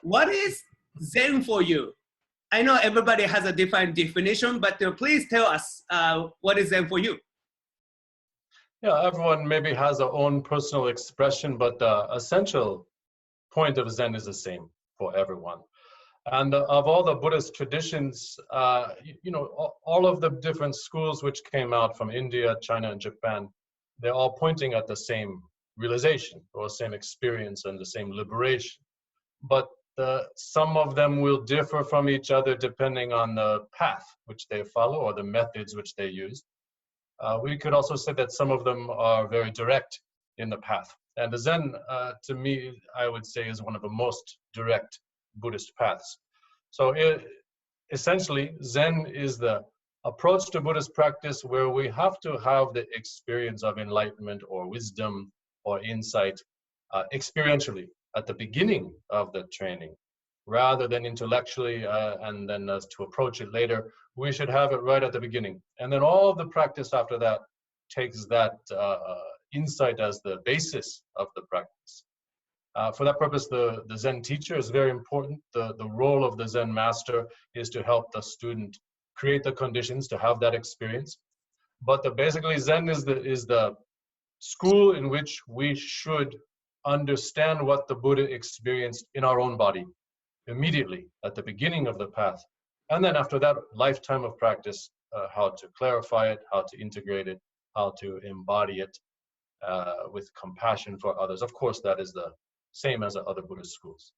what is Zen for you? I know everybody has a different definition, but please tell us what is Zen for you? Yeah, everyone maybe has their own personal expression, but the essential point of Zen is the same for everyone. And of all the Buddhist traditions, you know, all of the different schools which came out from India, China, and Japan, they're all pointing at the same realization or same experience and the same liberation. But some of them will differ from each other depending on the path which they follow or the methods which they use. We could also say that some of them are very direct in the path. And the Zen, to me, I would say, is one of the most direct Buddhist paths. So essentially, Zen is the approach to Buddhist practice where we have to have the experience of enlightenment or wisdom or insight experientially at the beginning of the training, rather than intellectually and then to approach it later. We should have it right at the beginning. And then all of the practice after that takes that insight as the basis of the practice. For that purpose, the Zen teacher is very important. The role of the Zen master is to help the student create the conditions to have that experience. But basically, Zen is the school in which we should understand what the Buddha experienced in our own body immediately at the beginning of the path. And then after that lifetime of practice, how to clarify it, how to integrate it, how to embody it with compassion for others. Of course, that is the same as the other Buddhist schools.